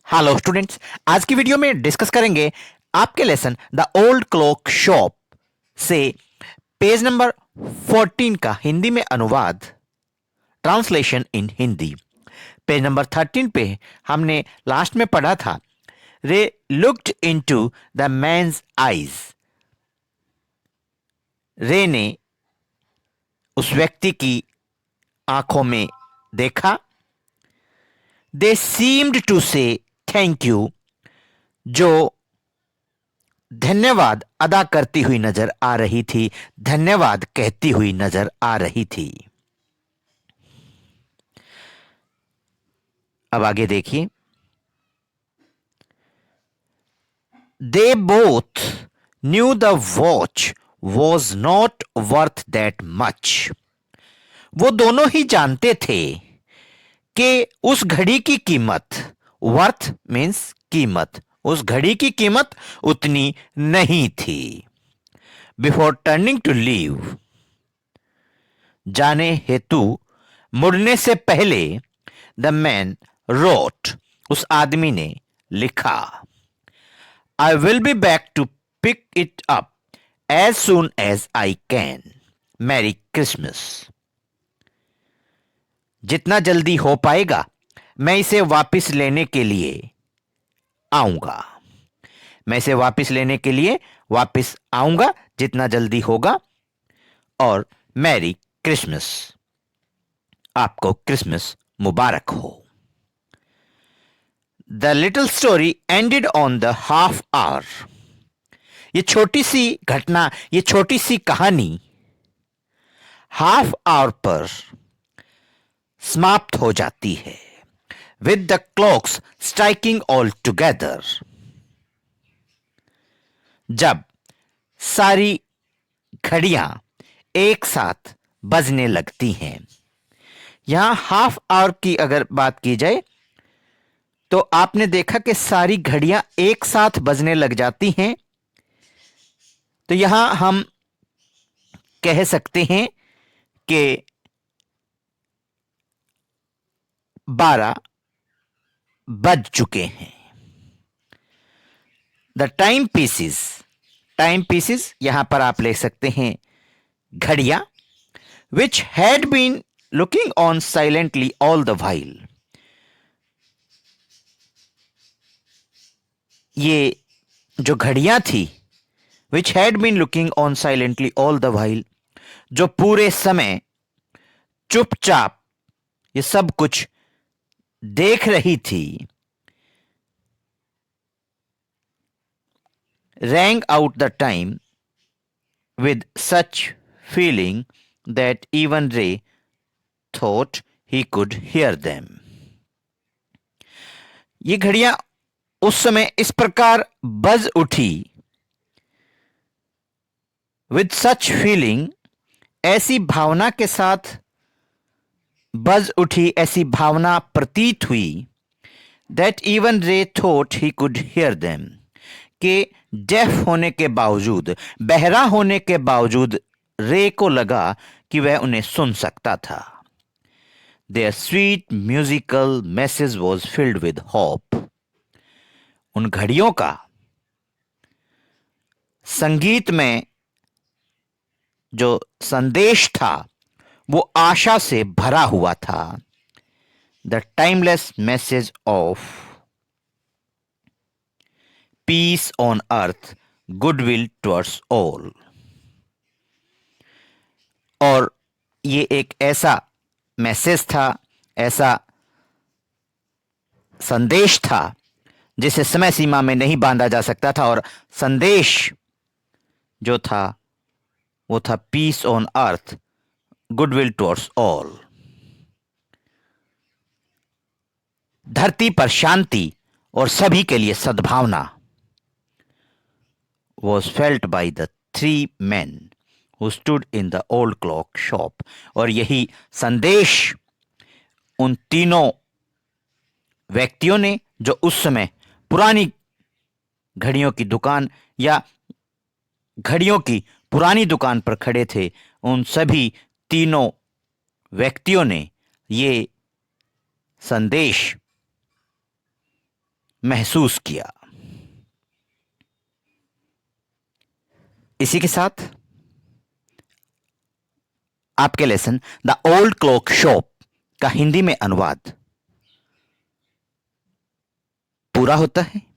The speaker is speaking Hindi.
हेलो स्टूडेंट्स, आज की वीडियो में डिस्कस करेंगे आपके lesson the old clock shop से पेज नंबर 14 का हिंदी में अनुवाद, translation in Hindi. Page number 13 पे हमने लास्ट में पढ़ा था, Ray looked into the man's eyes. Ray ने उस व्यक्ति की आंखों में देखा। They seemed to say thank you, जो धन्यवाद अदा करती हुई नजर आ रही थी, धन्यवाद कहती हुई नजर आ रही थी। अब आगे देखिए, they both new the watch was not worth that much. वो दोनों ही जानते थे कि उस घड़ी की कीमत, वर्थ मीन्स कीमत, उस घड़ी की कीमत उतनी नहीं थी। बिफोर टर्निंग टू लीव, जाने हेतु मुड़ने से पहले, द मैन रोट, उस आदमी ने लिखा, I will be back to pick it up as soon as I can, merry Christmas. जितना जल्दी हो पाएगा मैं इसे वापस लेने के लिए आऊंगा। मैं इसे वापस लेने के लिए वापस आऊंगा जितना जल्दी होगा, और मैरी क्रिसमस, आपको क्रिसमस मुबारक हो। The little story ended on the half hour. ये छोटी सी घटना, ये छोटी सी कहानी हाफ आवर पर समाप्त हो जाती है। With the clocks striking all together, जब सारी घड़ियां एक साथ बजने लगती हैं। यहां हाफ आवर की अगर बात की जाए तो आपने देखा कि सारी घड़ियां एक साथ बजने लग जाती हैं। तो यहां हम कह सकते हैं कि 12 बज चुके हैं। The time pieces, time pieces यहां पर आप ले सकते हैं घड़ियां, which had been looking on silently all the while. ये जो घड़ियां थी, which had been looking on silently all the while, जो पूरे समय चुपचाप ये सब कुछ देख रही थी, rang out the time with such feeling that even Ray thought he could hear them. ये घड़ियां उस समय इस प्रकार बज उठी, with such feeling, ऐसी भावना के साथ बज उठी, ऐसी भावना प्रतीत हुई, that even Ray thought he could hear them, कि डेफ होने के बावजूद, बहरा होने के बावजूद रे को लगा कि वह उन्हें सुन सकता था। Their sweet musical message was filled with hope. उन घड़ियों का संगीत में जो संदेश था वो आशा से भरा हुआ था। The timeless message of peace on earth, goodwill towards all. और ये एक ऐसा मैसेज था, ऐसा संदेश था जिसे समय सीमा में नहीं बांधा जा सकता था, और संदेश जो था वो था peace on earth, goodwill towards all. धरती पर शांति और सभी के लिए सद्भावना। Was felt by the three men who stood in the old clock shop. और यही संदेश उन तीनों व्यक्तियों ने जो उस समय पुरानी घड़ियों की दुकान या घड़ियों की पुरानी दुकान पर खड़े थे, उन सभी तीनों व्यक्तियों ने ये संदेश महसूस किया। इसी के साथ आपके lesson the old clock shop का हिंदी में अनुवाद पूरा होता है।